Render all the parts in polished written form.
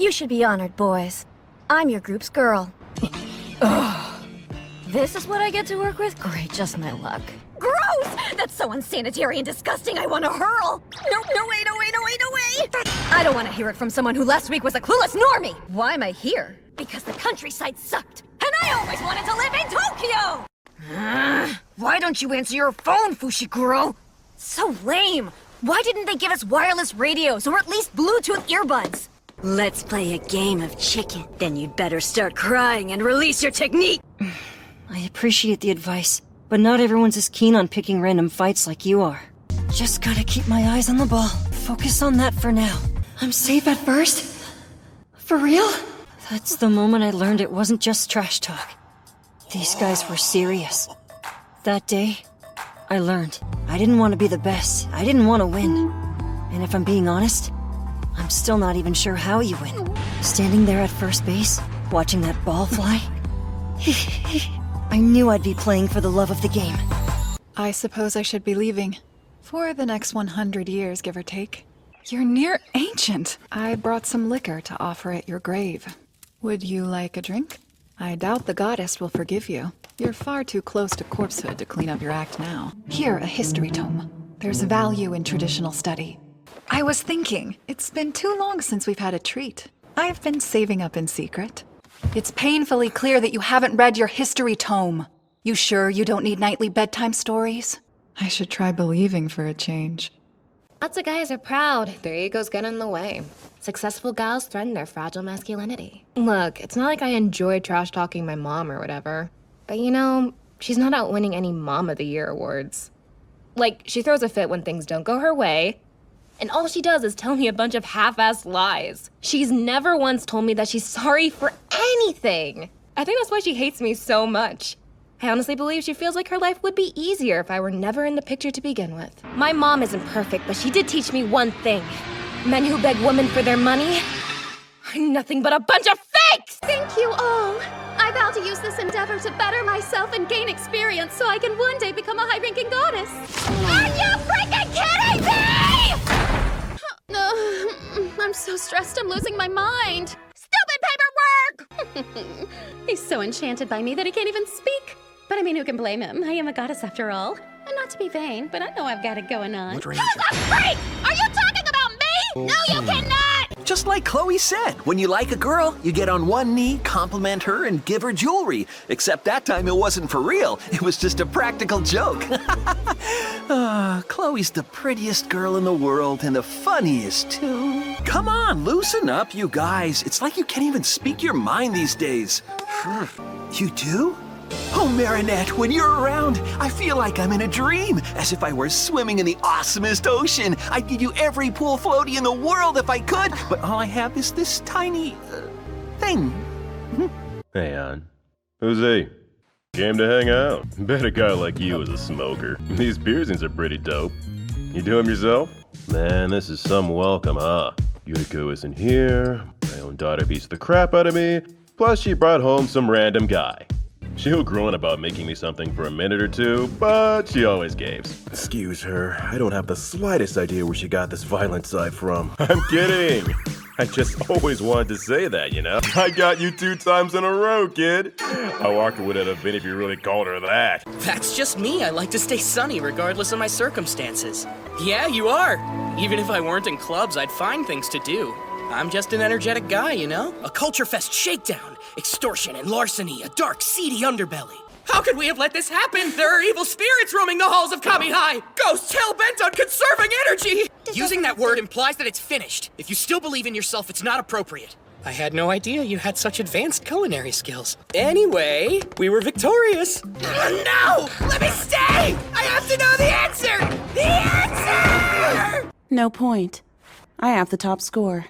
You should be honored, boys. I'm your group's girl. Ugh. This is what I get to work with? Great, just my luck. Gross! That's so unsanitary and disgusting, I want to hurl! No, wait. I don't want to hear it from someone who last week was a clueless normie! Why am I here? Because the countryside sucked, and I always wanted to live in Tokyo! Why don't you answer your phone, Fushiguro? So lame! Why didn't they give us wireless radios, or at least Bluetooth earbuds? Let's play a game of chicken. Then you'd better start crying and release your technique! I appreciate the advice, but not everyone's as keen on picking random fights like you are. Just gotta keep my eyes on the ball. Focus on that for now. I'm safe at first? For real? That's the moment I learned it wasn't just trash talk. These guys were serious. That day, I learned. I didn't want to be the best. I didn't want to win. And if I'm being honest, I'm still not even sure how you win. Standing there at first base, watching that ball fly, I knew I'd be playing for the love of the game. I suppose I should be leaving. For the next 100 years, give or take. You're near ancient. I brought some liquor to offer at your grave. Would you like a drink? I doubt the goddess will forgive you. You're far too close to corpsehood to clean up your act now. Here, a history tome. There's value in traditional study. I was thinking, it's been too long since we've had a treat. I've been saving up in secret. It's painfully clear that you haven't read your history tome. You sure you don't need nightly bedtime stories? I should try believing for a change. Lots of guys are proud. Their egos get in the way. Successful gals threaten their fragile masculinity. Look, it's not like I enjoy trash-talking my mom or whatever. But you know, she's not out winning any Mom of the Year awards. Like, she throws a fit when things don't go her way, and all she does is tell me a bunch of half-assed lies. She's never once told me that she's sorry for anything. I think that's why she hates me so much. I honestly believe she feels like her life would be easier if I were never in the picture to begin with. My mom isn't perfect, but she did teach me one thing. Men who beg women for their money are nothing but a bunch of fakes! Thank you all. I vow to use this endeavor to better myself and gain experience so I can one day become a high-ranking goddess. Are you freaking kidding me?! I'm so stressed I'm losing my mind. Stupid paperwork! He's so enchanted by me that he can't even speak. But I mean, who can blame him? I am a goddess after all. And not to be vain, but I know I've got it going on. You're the freak! Are you talking about me? No, you cannot! Just like Chloe said, when you like a girl, you get on one knee, compliment her, and give her jewelry. Except that time it wasn't for real. It was just a practical joke. Chloe's the prettiest girl in the world and the funniest, too. Come on, loosen up, you guys. It's like you can't even speak your mind these days. You do? Oh, Marinette, when you're around, I feel like I'm in a dream, as if I were swimming in the awesomest ocean. I'd give you every pool floaty in the world if I could, but all I have is this tiny, thing. Hey, on. Who's he? Came to hang out. Bet a guy like you is a smoker. These piercings are pretty dope. You do them yourself? Man, this is some welcome, huh? Yuriko isn't here, my own daughter beats the crap out of me, plus she brought home some random guy. She'll groan about making me something for a minute or two, but she always gives. Excuse her, I don't have the slightest idea where she got this violent side from. I'm kidding! I just always wanted to say that, you know? I got you 2 times in a row, kid! How awkward would it have been if you really called her that? That's just me. I like to stay sunny regardless of my circumstances. Yeah, you are. Even if I weren't in clubs, I'd find things to do. I'm just an energetic guy, you know? A culture fest shakedown, extortion and larceny, a dark, seedy underbelly. How could we have let this happen? There are evil spirits roaming the halls of Kami High! Ghosts hell-bent on conserving energy! Using that word implies that it's finished. If you still believe in yourself, it's not appropriate. I had no idea you had such advanced culinary skills. Anyway, we were victorious. No! Let me stay! I have to know the answer! The answer! No point. I have the top score.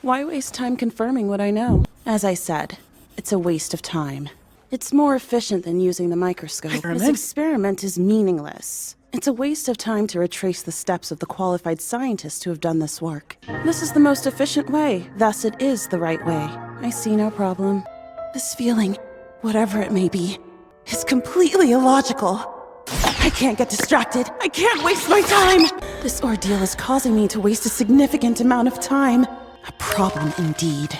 Why waste time confirming what I know? As I said, it's a waste of time. It's more efficient than using the microscope. This experiment is meaningless. It's a waste of time to retrace the steps of the qualified scientists who have done this work. This is the most efficient way, thus it is the right way. I see no problem. This feeling, whatever it may be, is completely illogical. I can't get distracted. I can't waste my time! This ordeal is causing me to waste a significant amount of time. A problem indeed.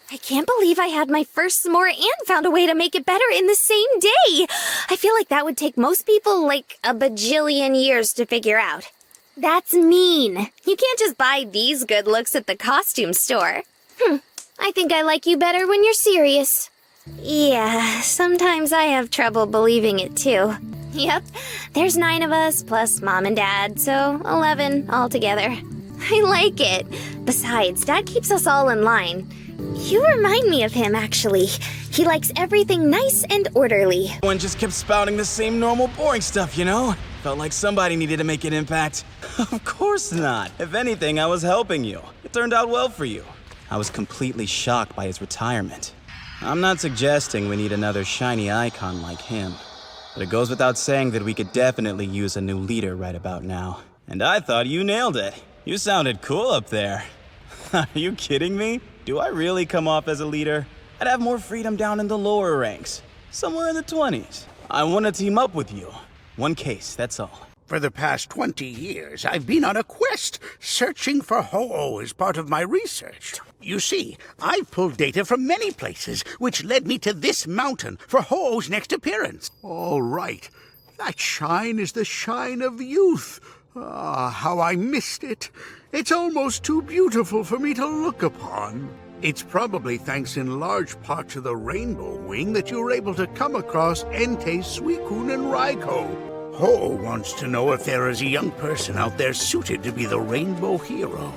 I can't believe I had my first s'more and found a way to make it better in the same day. I feel like that would take most people like a bajillion years to figure out. That's mean. You can't just buy these good looks at the costume store. I think I like you better when you're serious. Yeah, sometimes I have trouble believing it too. Yep, there's 9 of us, plus Mom and Dad, so 11 altogether. I like it. Besides, Dad keeps us all in line. You remind me of him, actually. He likes everything nice and orderly. One just kept spouting the same normal, boring stuff, you know? Felt like somebody needed to make an impact. Of course not. If anything, I was helping you. It turned out well for you. I was completely shocked by his retirement. I'm not suggesting we need another shiny icon like him, but it goes without saying that we could definitely use a new leader right about now. And I thought you nailed it. You sounded cool up there. Are you kidding me? Do I really come off as a leader? I'd have more freedom down in the lower ranks, somewhere in the 20s. I want to team up with you. One case, that's all. For the past 20 years, I've been on a quest, searching for Ho-Oh as part of my research. You see, I've pulled data from many places, which led me to this mountain for Ho-Oh's next appearance. All right. That shine is the shine of youth. Ah, how I missed it. It's almost too beautiful for me to look upon. It's probably thanks in large part to the Rainbow Wing that you were able to come across Entei, Suicune, and Raikou. Ho wants to know if there is a young person out there suited to be the Rainbow Hero.